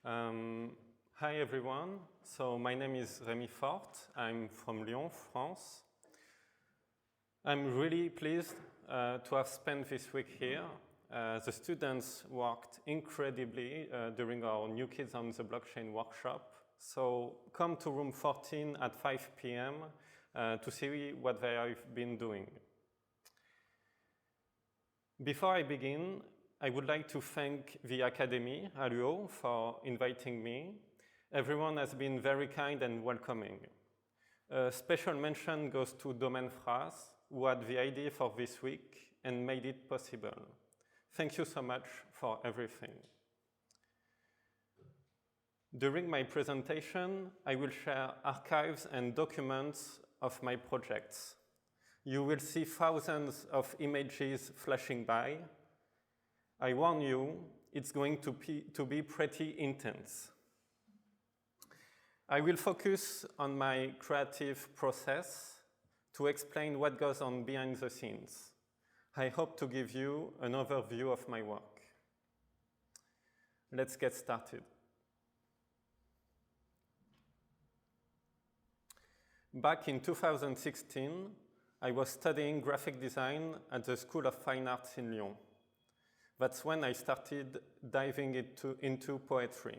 Hi everyone. So my name is Rémi Forte. I'm from Lyon, France. I'm really pleased to have spent this week here. The students worked incredibly during our New Kids on the Blockchain workshop. So come to room 14 at 5 p.m. To see what they have been doing. Before I begin, I would like to thank the Academy, ALUO, for inviting me. Everyone has been very kind and welcoming. A special mention goes to Domaine Phrase, who had the idea for this week and made it possible. Thank you so much for everything. During my presentation, I will share archives and documents of my projects. You will see thousands of images flashing by. I warn you, it's going to be pretty intense. I will focus on my creative process to explain what goes on behind the scenes. I hope to give you an overview of my work. Let's get started. Back in 2016, I was studying graphic design at the School of Fine Arts in Lyon. That's when I started diving into poetry.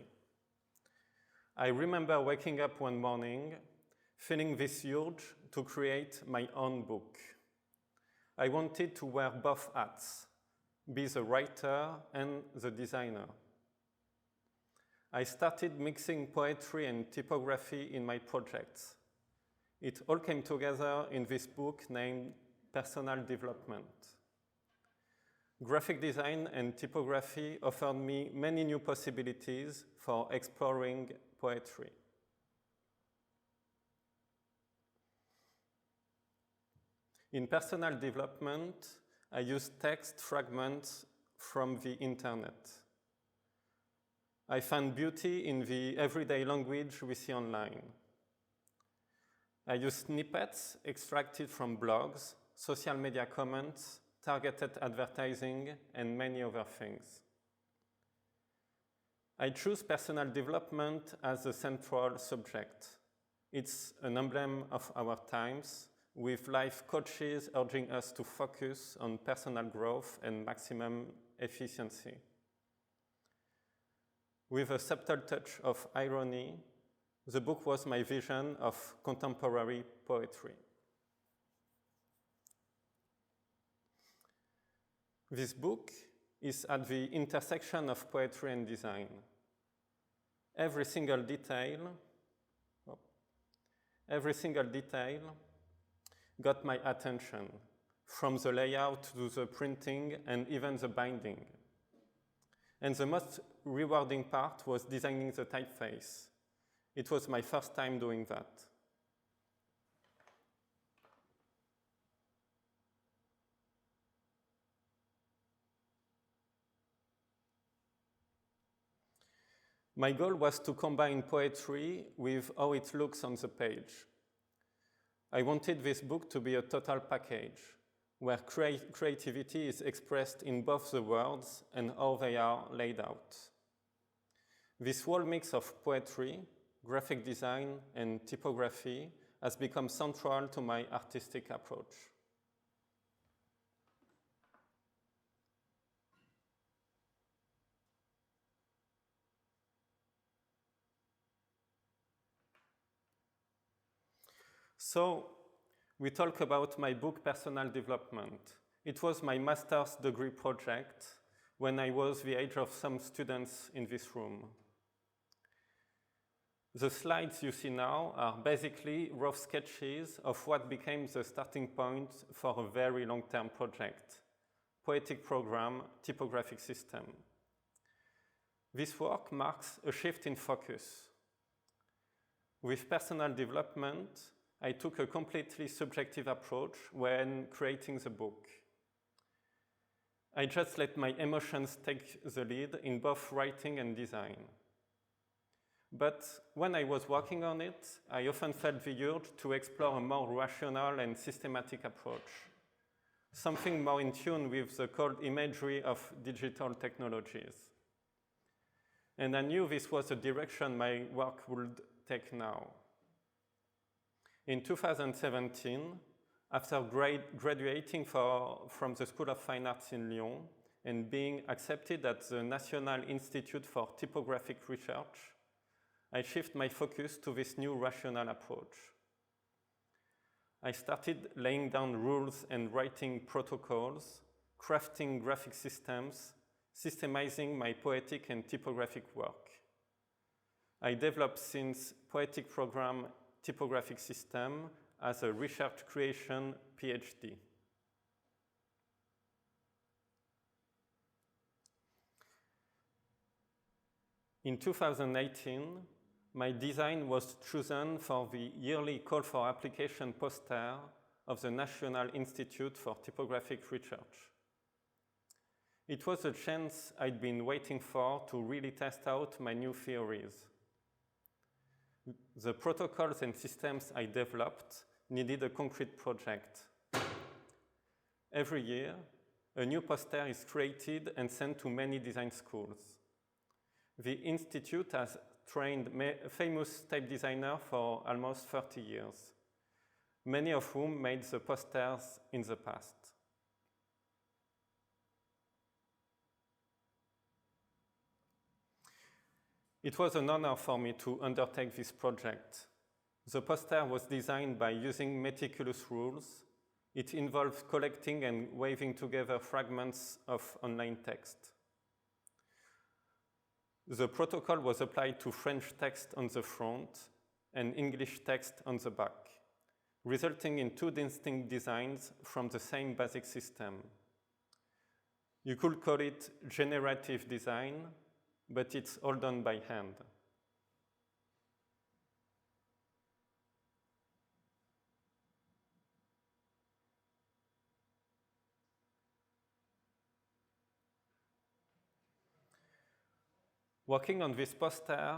I remember waking up one morning, feeling this urge to create my own book. I wanted to wear both hats, be the writer and the designer. I started mixing poetry and typography in my projects. It all came together in this book named Personal Development. Graphic design and typography offered me many new possibilities for exploring poetry. In personal development, I used text fragments from the internet. I found beauty in the everyday language we see online. I used snippets extracted from blogs, social media comments, targeted advertising, and many other things. I choose personal development as the central subject. It's an emblem of our times, with life coaches urging us to focus on personal growth and maximum efficiency. With a subtle touch of irony, the book was my vision of contemporary poetry. This book is at the intersection of poetry and design. Every single detail got my attention, from the layout to the printing and even the binding. And the most rewarding part was designing the typeface. It was my first time doing that. My goal was to combine poetry with how it looks on the page. I wanted this book to be a total package, where creativity is expressed in both the words and how they are laid out. This whole mix of poetry, graphic design, and typography has become central to my artistic approach. So, we talk about my book, Personal Development. It was my master's degree project when I was the age of some students in this room. The slides you see now are basically rough sketches of what became the starting point for a very long-term project, Poetic Program, Typographic System. This work marks a shift in focus. With personal development, I took a completely subjective approach when creating the book. I just let my emotions take the lead in both writing and design. But when I was working on it, I often felt the urge to explore a more rational and systematic approach, something more in tune with the cold imagery of digital technologies. and I knew this was the direction my work would take now. In 2017, after graduating from the School of Fine Arts in Lyon and being accepted at the National Institute for Typographic Research, I shift my focus to this new rational approach. I started laying down rules and writing protocols, crafting graphic systems, systemizing my poetic and typographic work. I developed since Poetic Program Typographic System as a research creation PhD. In 2018, my design was chosen for the yearly call for application poster of the National Institute for Typographic Research. It was a chance I'd been waiting for to really test out my new theories. The protocols and systems I developed needed a concrete project. Every year, a new poster is created and sent to many design schools. The Institute has trained famous type designers for almost 30 years, many of whom made the posters in the past. It was an honor for me to undertake this project. The poster was designed by using meticulous rules. It involved collecting and weaving together fragments of online text. The protocol was applied to French text on the front and English text on the back, resulting in two distinct designs from the same basic system. You could call it generative design, but it's all done by hand. Working on this poster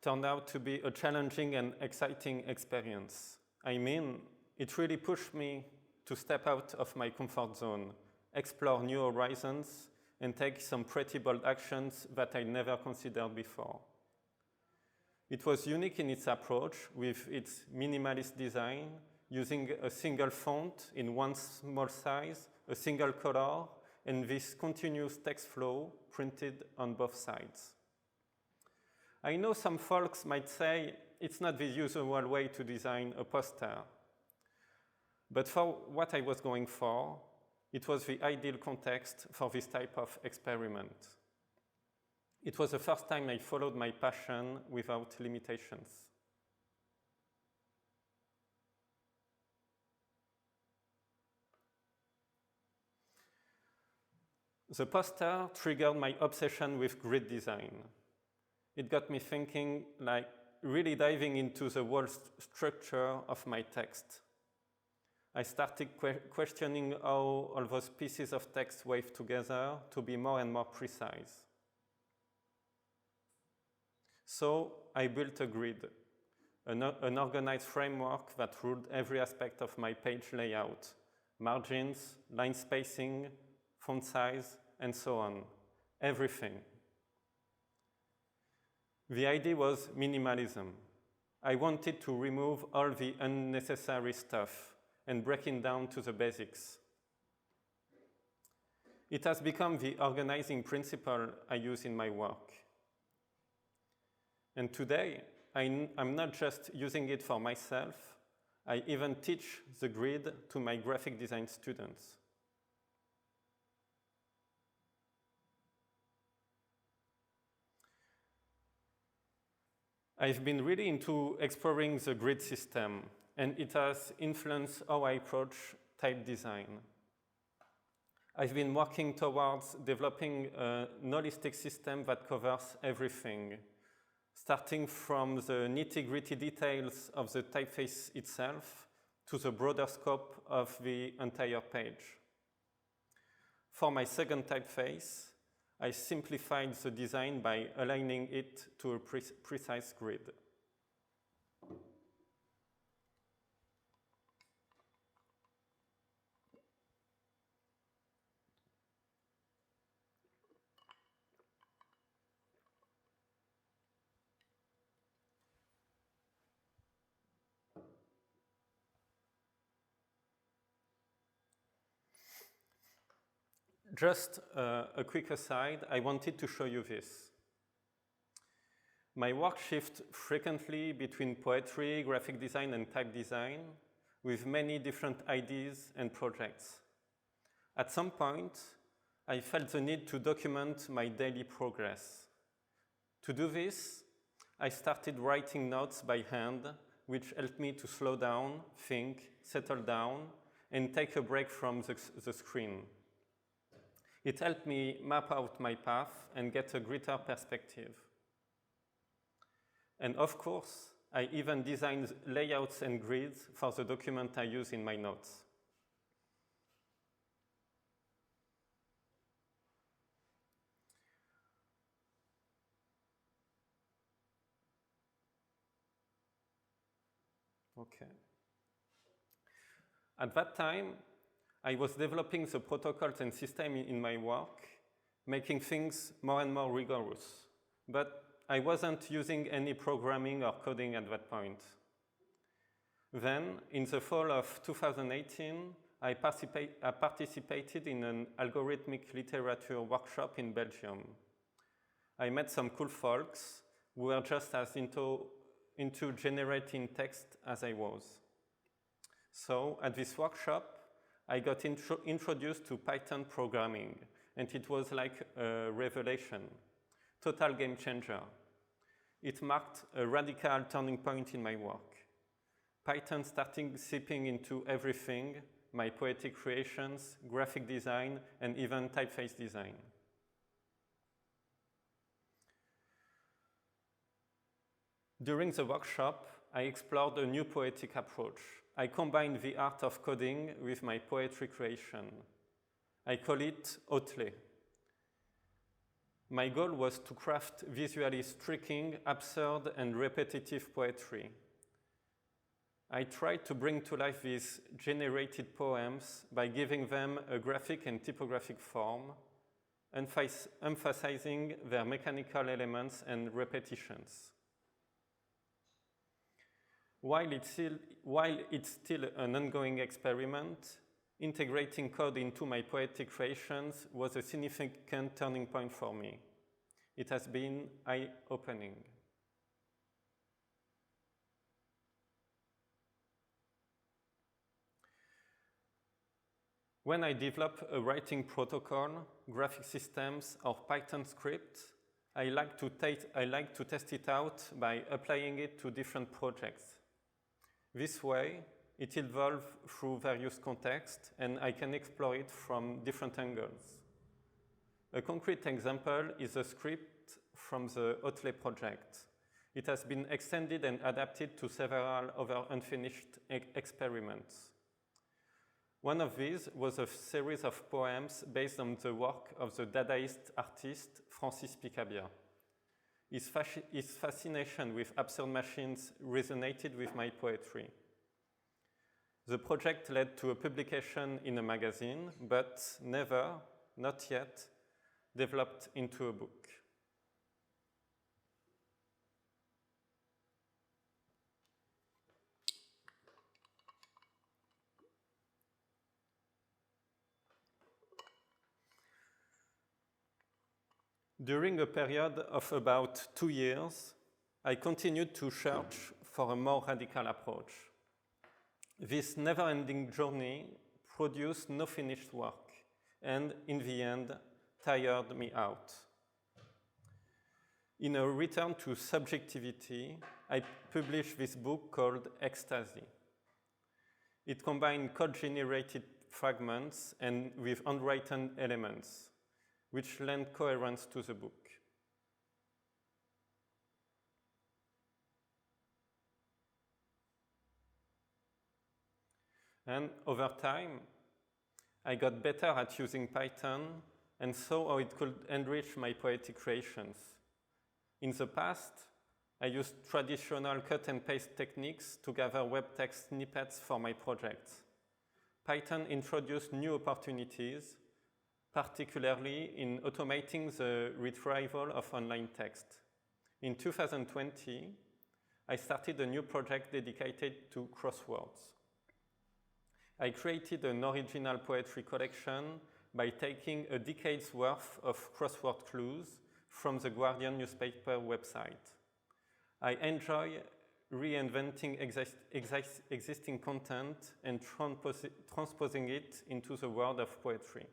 turned out to be a challenging and exciting experience. I mean, it really pushed me to step out of my comfort zone, explore new horizons, and take some pretty bold actions that I never considered before. It was unique in its approach, with its minimalist design, using a single font in one small size, a single color, and this continuous text flow printed on both sides. I know some folks might say it's not the usual way to design a poster, but for what I was going for, it was the ideal context for this type of experiment. It was the first time I followed my passion without limitations. The poster triggered my obsession with grid design. It got me thinking, like, really diving into the whole structure of my text. I started questioning how all those pieces of text wave together to be more and more precise. So I built a grid, an organized framework that ruled every aspect of my page layout: margins, line spacing, font size, and so on. Everything. The idea was minimalism. I wanted to remove all the unnecessary stuff and break it down to the basics. It has become the organizing principle I use in my work. And today, I'm not just using it for myself, I even teach the grid to my graphic design students. I've been really into exploring the grid system, and it has influenced how I approach type design. I've been working towards developing a holistic system that covers everything, starting from the nitty-gritty details of the typeface itself to the broader scope of the entire page. For my second typeface, I simplified the design by aligning it to a precise grid. Just a quick aside, I wanted to show you this. My work shifts frequently between poetry, graphic design, and type design, with many different ideas and projects. At some point, I felt the need to document my daily progress. To do this, I started writing notes by hand, which helped me to slow down, think, settle down, and take a break from the screen. It helped me map out my path and get a greater perspective. And of course, I even designed layouts and grids for the document I use in my notes. Okay. At that time, I was developing the protocols and system in my work, making things more and more rigorous. But I wasn't using any programming or coding at that point. Then, in the fall of 2018, I participated in an algorithmic literature workshop in Belgium. I met some cool folks who were just as into generating text as I was. So, at this workshop, I got introduced to Python programming, and it was like a revelation, total game changer. It marked a radical turning point in my work. Python started seeping into everything, my poetic creations, graphic design, and even typeface design. During the workshop, I explored a new poetic approach. I combined the art of coding with my poetry creation. I call it odvil. My goal was to craft visually striking, absurd, and repetitive poetry. I tried to bring to life these generated poems by giving them a graphic and typographic form, emphasizing their mechanical elements and repetitions. While it's still an ongoing experiment, integrating code into my poetic creations was a significant turning point for me. It has been eye-opening. When I develop a writing protocol, graphic systems, or Python script, I like to test it out by applying it to different projects. This way, it evolves through various contexts, and I can explore it from different angles. A concrete example is a script from the odvil project. It has been extended and adapted to several other unfinished experiments. One of these was a series of poems based on the work of the Dadaist artist Francis Picabia. His fascination with absurd machines resonated with my poetry. The project led to a publication in a magazine, but never, not yet, developed into a book. During a period of about 2 years, I continued to search for a more radical approach. This never-ending journey produced no finished work, and in the end, tired me out. In a return to subjectivity, I published this book called Ecstasy. It combined code-generated fragments and with handwritten elements, which lend coherence to the book. And over time, I got better at using Python and saw how it could enrich my poetic creations. In the past, I used traditional cut and paste techniques to gather web text snippets for my projects. Python introduced new opportunities, particularly in automating the retrieval of online text. In 2020, I started a new project dedicated to crosswords. I created an original poetry collection by taking a decade's worth of crossword clues from the Guardian newspaper website. I enjoy reinventing existing content and transposing it into the world of poetry.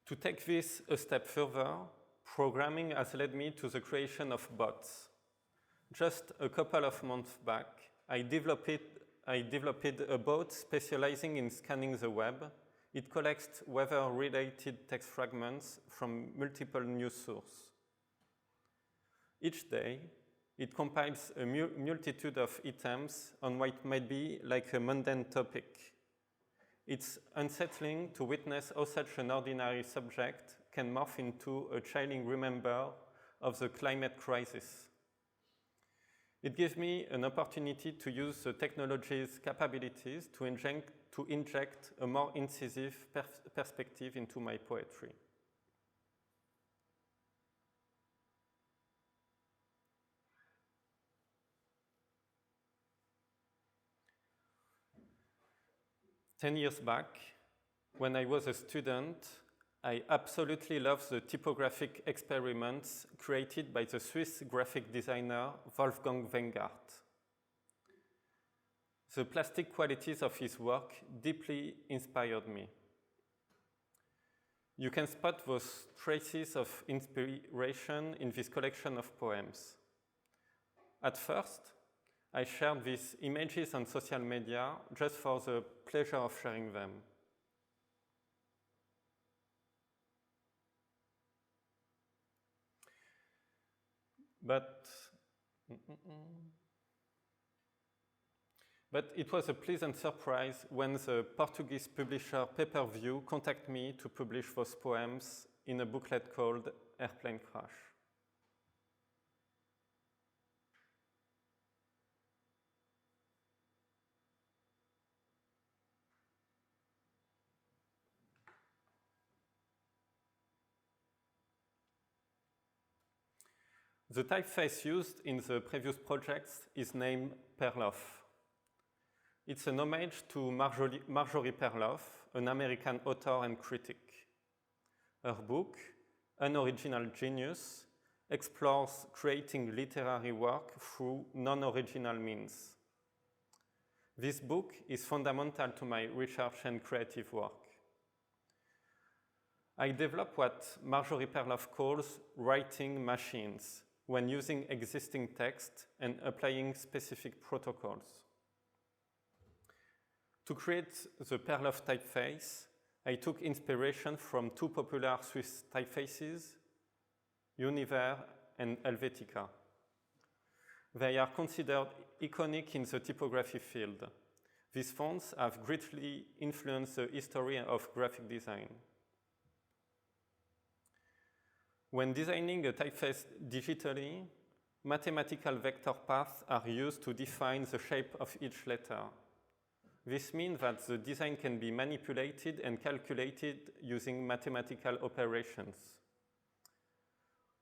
To take this a step further, programming has led me to the creation of bots. Just a couple of months back, I developed a bot specializing in scanning the web. It collects weather-related text fragments from multiple news sources. Each day, it compiles a multitude of items on what might be like a mundane topic. It's unsettling to witness how such an ordinary subject can morph into a chilling reminder of the climate crisis. It gives me an opportunity to use the technology's capabilities to inject a more incisive perspective into my poetry. Ten years back, when I was a student, I absolutely loved the typographic experiments created by the Swiss graphic designer Wolfgang Weingart. The plastic qualities of his work deeply inspired me. You can spot those traces of inspiration in this collection of poems. At first, I shared these images on social media just for the pleasure of sharing them. But it was a pleasant surprise when the Portuguese publisher Pay-Per-View contacted me to publish those poems in a booklet called Airplane Crash. The typeface used in the previous projects is named Perloff. It's an homage to Marjorie Perloff, an American author and critic. Her book, Unoriginal Genius, explores creating literary work through non-original means. This book is fundamental to my research and creative work. I develop what Marjorie Perloff calls writing machines, when using existing text and applying specific protocols. To create the Perloff typeface, I took inspiration from two popular Swiss typefaces, Univerza and Helvetica. They are considered iconic in the typography field. These fonts have greatly influenced the history of graphic design. When designing a typeface digitally, mathematical vector paths are used to define the shape of each letter. This means that the design can be manipulated and calculated using mathematical operations.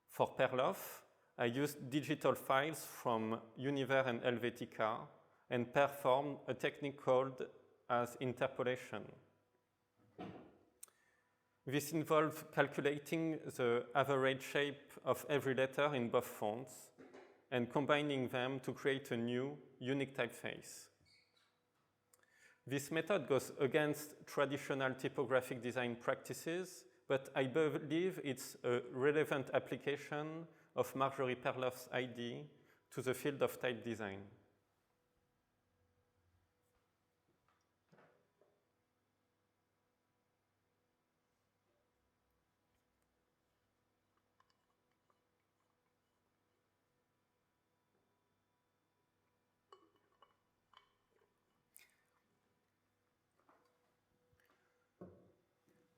For Perloff, I used digital files from Univerza and Helvetica and performed a technique called as interpolation. This involves calculating the average shape of every letter in both fonts and combining them to create a new, unique typeface. This method goes against traditional typographic design practices, but I believe it's a relevant application of Marjorie Perloff's idea to the field of type design.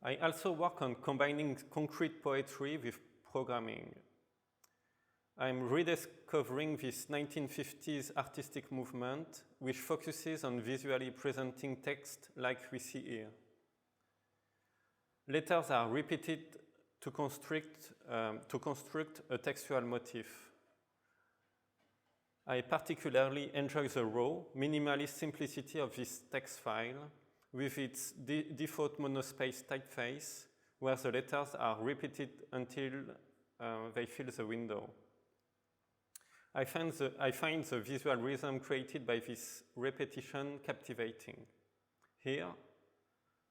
I also work on combining concrete poetry with programming. I'm rediscovering this 1950s artistic movement, which focuses on visually presenting text like we see here. Letters are repeated to construct a textual motif. I particularly enjoy the raw, minimalist simplicity of this text file with its default monospace typeface, where the letters are repeated until they fill the window. I find the visual rhythm created by this repetition captivating. Here,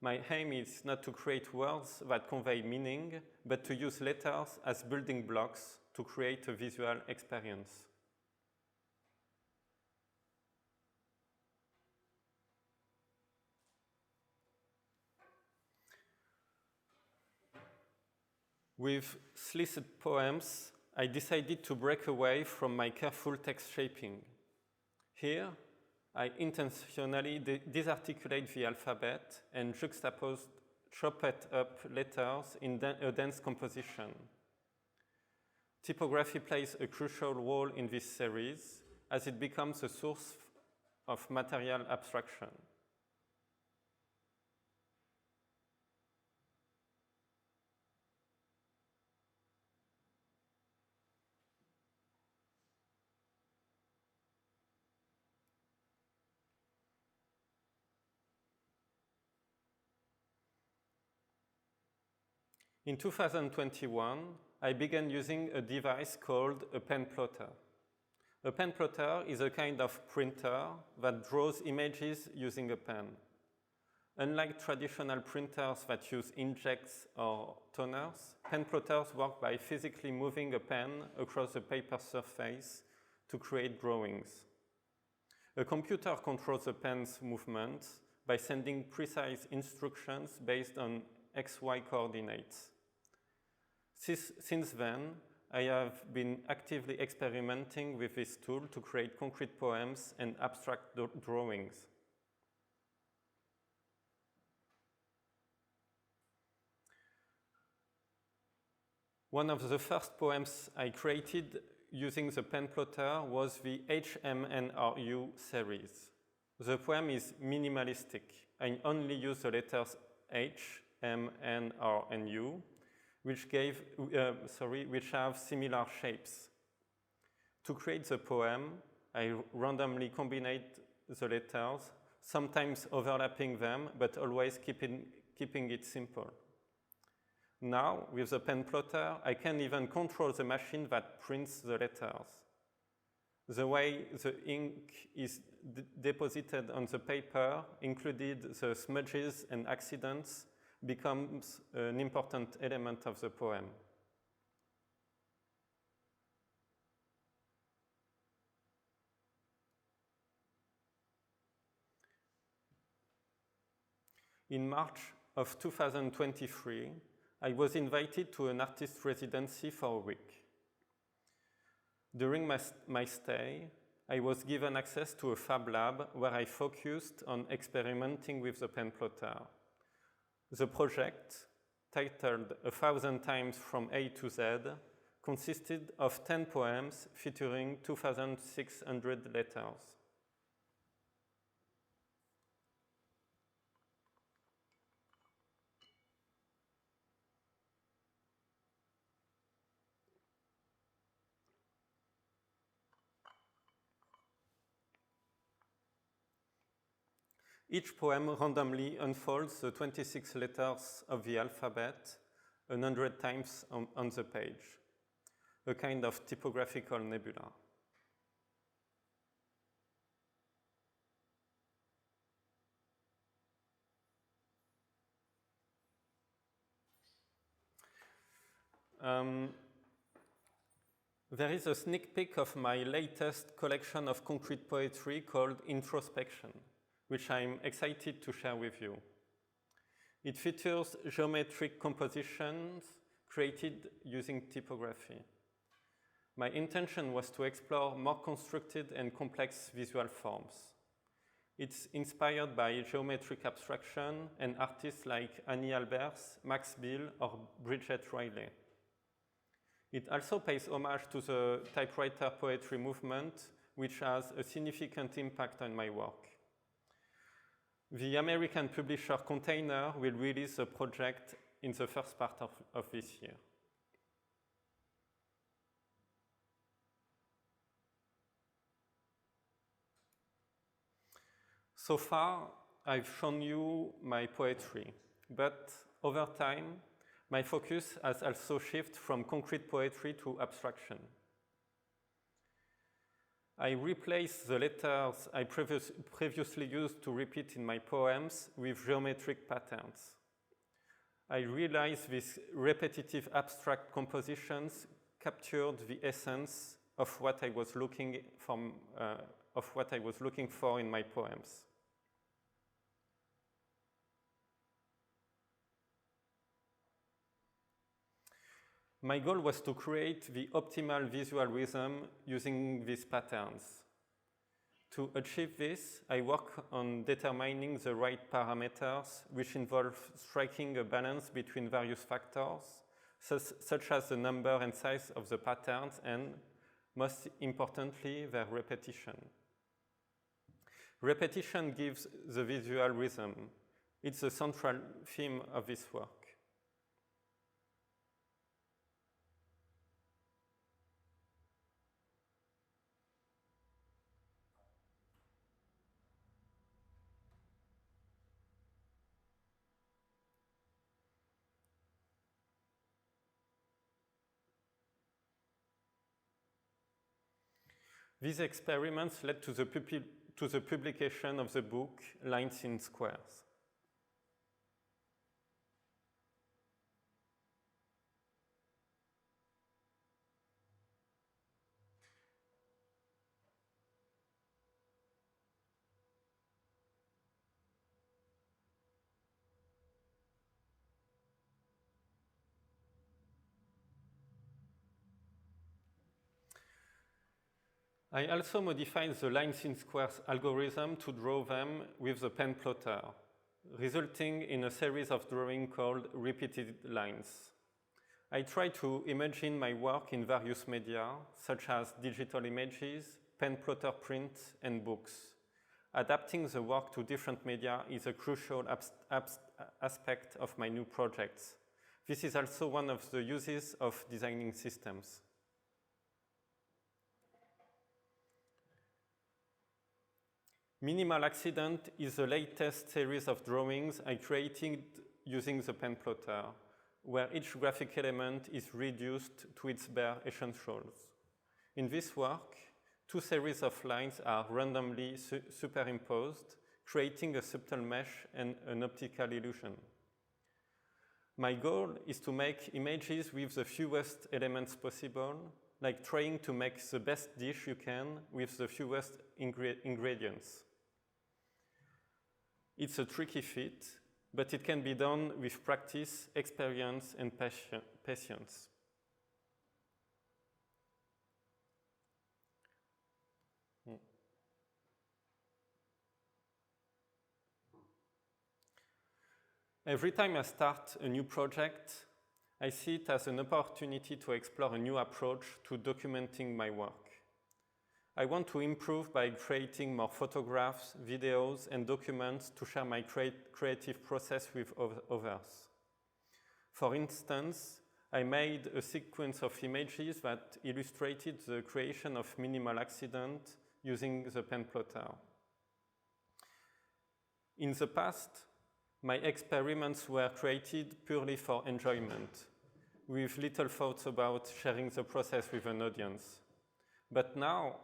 my aim is not to create words that convey meaning, but to use letters as building blocks to create a visual experience. With sliced poems, I decided to break away from my careful text shaping. Here, I intentionally disarticulate the alphabet and juxtaposed chopped up letters in a dense composition. Typography plays a crucial role in this series as it becomes a source of material abstraction. In 2021, I began using a device called a pen plotter. A pen plotter is a kind of printer that draws images using a pen. Unlike traditional printers that use inkjets or toners, pen plotters work by physically moving a pen across a paper surface to create drawings. A computer controls the pen's movement by sending precise instructions based on XY coordinates. Since then, I have been actively experimenting with this tool to create concrete poems and abstract drawings. One of the first poems I created using the pen plotter was the HMNRU series. The poem is minimalistic. I only use the letters H, M, N, R, and U, which have similar shapes. To create the poem, I randomly combined the letters, sometimes overlapping them, but always keeping it simple. Now, with the pen plotter, I can even control the machine that prints the letters. The way the ink is deposited on the paper, including the smudges and accidents, becomes an important element of the poem. In March of 2023, I was invited to an artist residency for a week. During my stay, I was given access to a fab lab where I focused on experimenting with the pen plotter. The project, titled 1,000 Times from A to Z, consisted of 10 poems featuring 2,600 letters. Each poem randomly unfolds the 26 letters of the alphabet 100 times on the page, a kind of typographical nebula. There is a sneak peek of my latest collection of concrete poetry called Introspection, which I'm excited to share with you. It features geometric compositions created using typography. My intention was to explore more constructed and complex visual forms. It's inspired by geometric abstraction and artists like Annie Albers, Max Bill, or Bridget Riley. It also pays homage to the typewriter poetry movement, which has a significant impact on my work. The American publisher Container will release the project in the first part of this year. So far, I've shown you my poetry, but over time, my focus has also shifted from concrete poetry to abstraction. I replaced the letters I previously used to repeat in my poems with geometric patterns. I realized these repetitive abstract compositions captured the essence of what I was looking for in my poems. My goal was to create the optimal visual rhythm using these patterns. To achieve this, I work on determining the right parameters, which involve striking a balance between various factors, such as the number and size of the patterns and, most importantly, their repetition. Repetition gives the visual rhythm. It's the central theme of this work. These experiments led to the publication of the book Lines in Squares. I also modified the Lines in Squares algorithm to draw them with the pen plotter, resulting in a series of drawings called repeated lines. I try to imagine my work in various media, such as digital images, pen plotter prints, and books. Adapting the work to different media is a crucial aspect of my new projects. This is also one of the uses of designing systems. Minimal Accident is the latest series of drawings I created using the pen plotter, where each graphic element is reduced to its bare essentials. In this work, two series of lines are randomly superimposed, creating a subtle mesh and an optical illusion. My goal is to make images with the fewest elements possible, like trying to make the best dish you can with the fewest ingredients. It's a tricky feat, but it can be done with practice, experience, and patience. Every time I start a new project, I see it as an opportunity to explore a new approach to documenting my work. I want to improve by creating more photographs, videos, and documents to share my creative process with others. For instance, I made a sequence of images that illustrated the creation of Minimal Accident using the pen plotter. In the past, my experiments were created purely for enjoyment, with little thoughts about sharing the process with an audience. But now,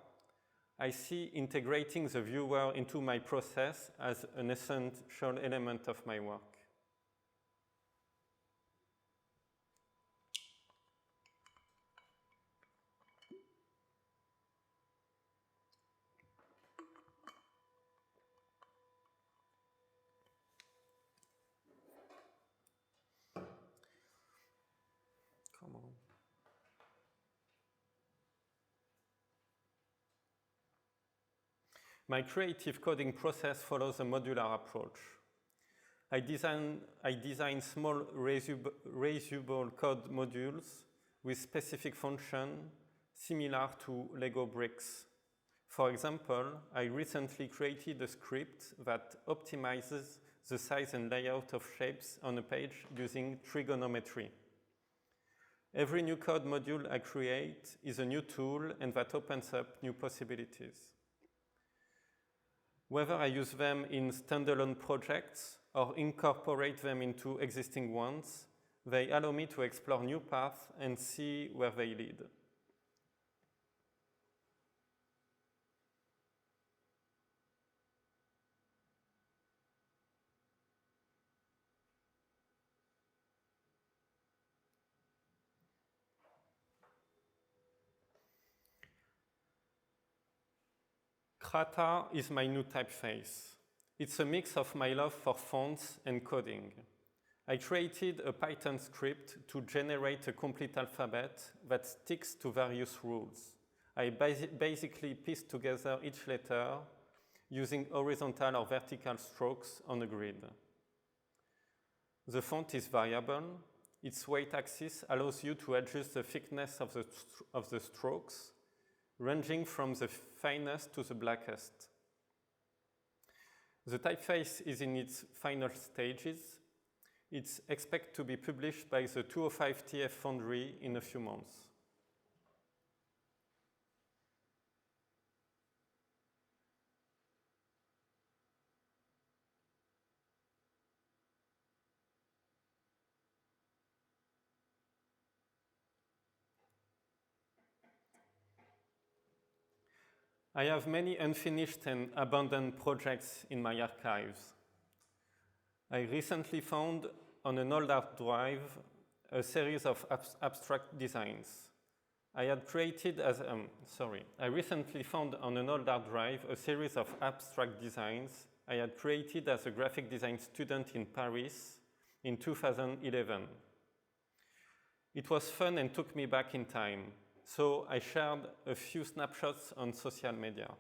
I see integrating the viewer into my process as an essential element of my work. Come on. My creative coding process follows a modular approach. I design small reusable code modules with specific function similar to Lego bricks. For example, I recently created a script that optimizes the size and layout of shapes on a page using trigonometry. Every new code module I create is a new tool and that opens up new possibilities. Whether I use them in standalone projects or incorporate them into existing ones, they allow me to explore new paths and see where they lead. Krata is my new typeface. It's a mix of my love for fonts and coding. I created a Python script to generate a complete alphabet that sticks to various rules. I basically pieced together each letter using horizontal or vertical strokes on a grid. The font is variable. Its weight axis allows you to adjust the thickness of the strokes, ranging from the finest to the blackest. The typeface is in its final stages. It's expected to be published by the 205 TF Foundry in a few months. I have many unfinished and abandoned projects in my archives. I recently found on an old hard drive a series of abstract designs. I recently found on an old hard drive a series of abstract designs I had created as a graphic design student in Paris in 2011. It was fun and took me back in time. So I shared a few snapshots on social media.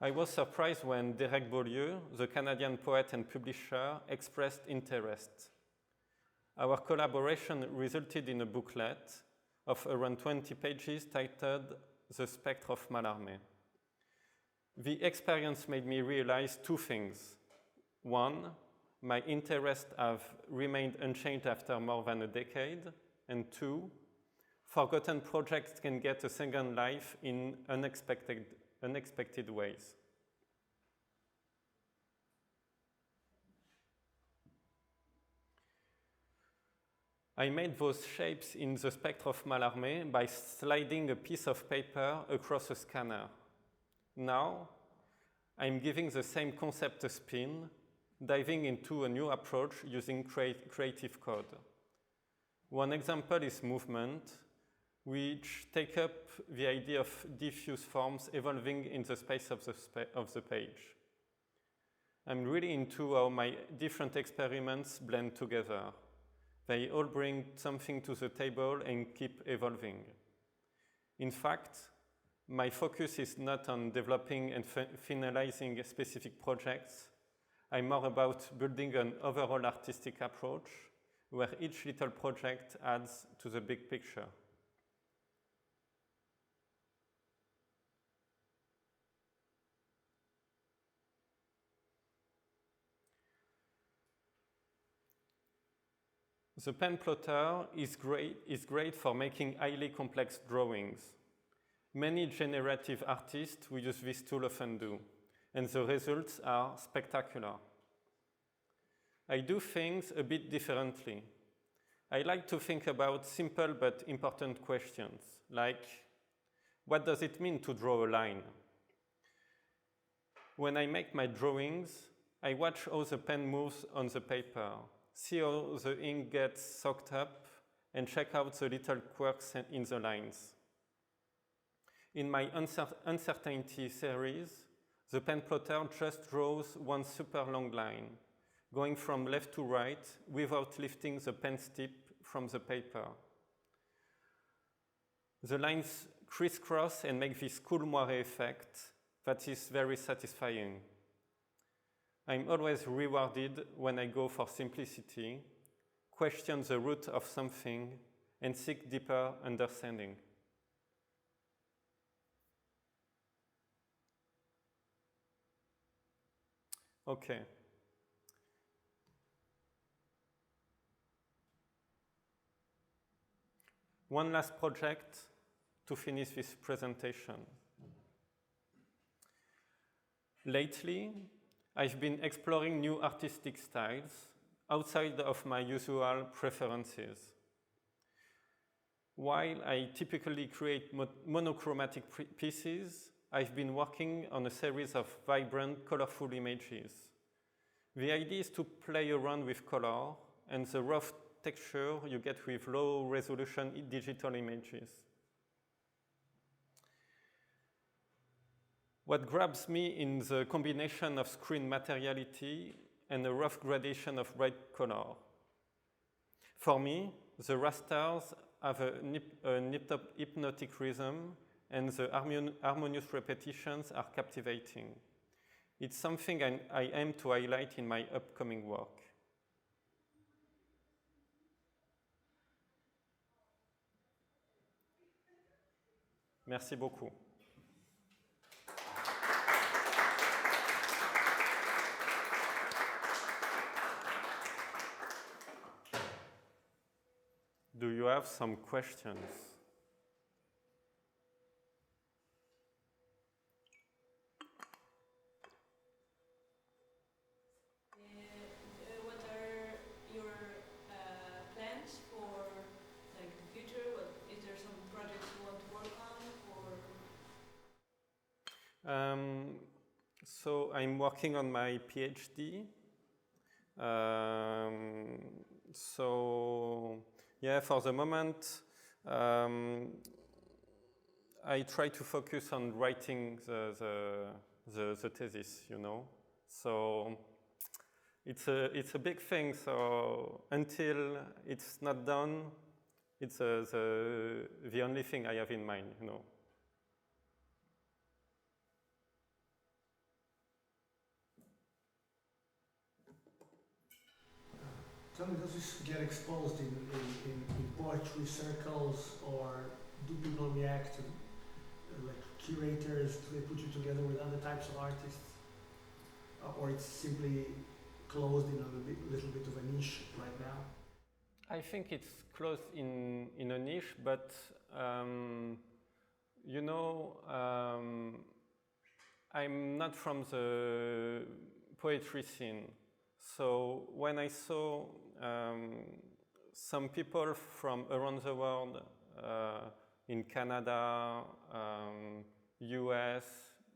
I was surprised when Derek Beaulieu, the Canadian poet and publisher, expressed interest. Our collaboration resulted in a booklet of around 20 pages titled The Spectre of Mallarmé. The experience made me realize two things. One, my interests have remained unchanged after more than a decade. And two, forgotten projects can get a second life in unexpected ways. I made those shapes in the Spectre of Mallarmé by sliding a piece of paper across a scanner. Now, I'm giving the same concept a spin, diving into a new approach using creative code. One example is movement, which take up the idea of diffuse forms evolving in the space of the page. I'm really into how my different experiments blend together. They all bring something to the table and keep evolving. In fact, my focus is not on developing and finalizing specific projects. I'm more about building an overall artistic approach where each little project adds to the big picture. The pen plotter is great for making highly complex drawings. Many generative artists who use this tool often do, and the results are spectacular. I do things a bit differently. I like to think about simple but important questions, like, what does it mean to draw a line? When I make my drawings, I watch how the pen moves on the paper, see how the ink gets soaked up, and check out the little quirks in the lines. In my uncertainty series, the pen plotter just draws one super long line, going from left to right without lifting the pen tip from the paper. The lines crisscross and make this cool moiré effect that is very satisfying. I'm always rewarded when I go for simplicity, question the root of something, and seek deeper understanding. Okay. One last project to finish this presentation. Lately, I've been exploring new artistic styles outside of my usual preferences. While I typically create monochromatic pieces, I've been working on a series of vibrant, colorful images. The idea is to play around with color and the rough texture you get with low-resolution digital images. What grabs me in the combination of screen materiality and a rough gradation of bright color. For me, the rasters have a hypnotic rhythm, and the harmonious repetitions are captivating. It's something I aim to highlight in my upcoming work. Merci beaucoup. Do you have some questions? What are your plans for like the future? Is there some projects you want to work on? So I'm working on my PhD. So yeah, for the moment, I try to focus on writing the thesis, you know. So it's a big thing. So until it's not done, it's the only thing I have in mind, you know. Tell me, does this get exposed in poetry circles, or do people react to, like curators, do they put you together with other types of artists? Or it's simply closed in a little bit of a niche right now? I think it's closed in a niche, but you know, I'm not from the poetry scene. So when I saw some people from around the world, in Canada, US,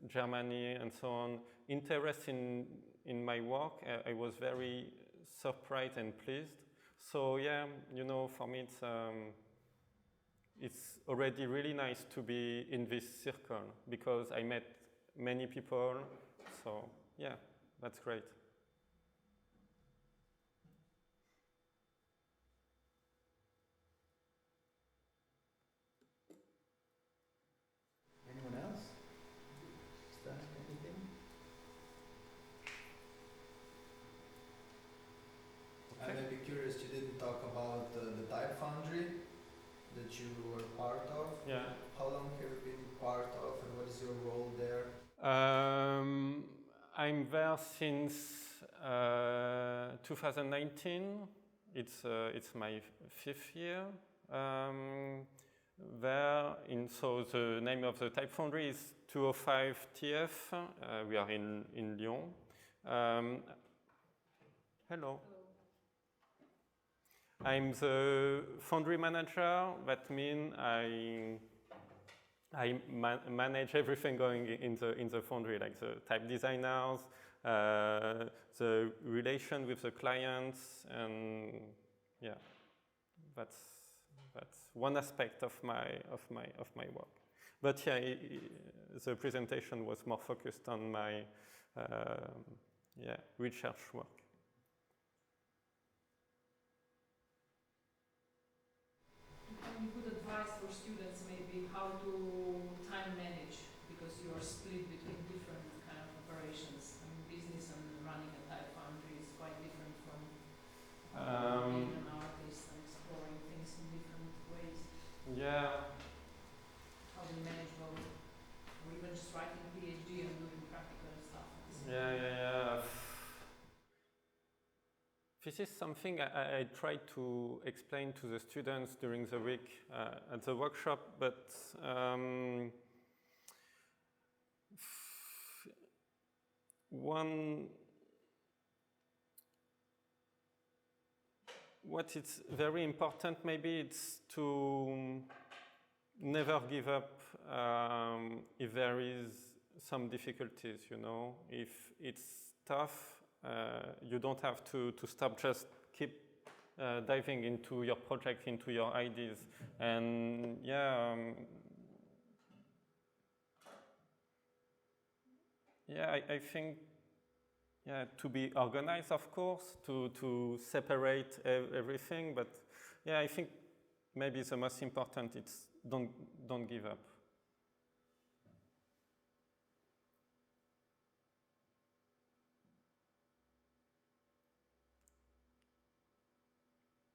Germany, and so on, interested in my work, I was very surprised and pleased. So yeah, you know, for me it's already really nice to be in this circle because I met many people. So yeah, that's great. Anyone else? Is that anything? Okay. I may be curious, you didn't talk about the Type Foundry that you were part of. Yeah. How long have you been part of, and what is your role there? I'm there since 2019. It's my 5th year. So the name of the Type Foundry is 205 TF. We are in Lyon. Hello. I'm the foundry manager. That means I manage everything going in the foundry, like the type designers, the relation with the clients, and yeah, that's one aspect of my work. But yeah, the presentation was more focused on my research work. Any good advice for students, maybe how to time manage, because you are split between different kind of operations. I mean, business and running a type foundry is quite different from being an artist and exploring things in different ways. Yeah. How do you manage both? Or even just writing a PhD and doing practical stuff. Yeah. This is something I try to explain to the students during the week at the workshop, but what is very important maybe it's to never give up if there is some difficulties, you know. If it's tough, you don't have to stop, just keep diving into your project, into your ideas. And yeah, I think, yeah, to be organized, of course, to separate everything, but yeah, I think maybe the most important is don't give up.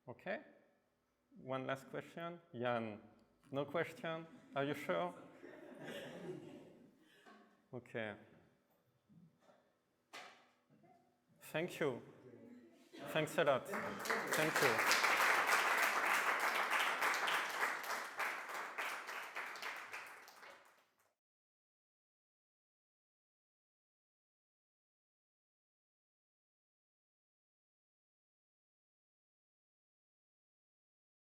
Okay, one last question. Jan, no question? Are you sure? Okay. Thank you. Thanks a lot. Thank you.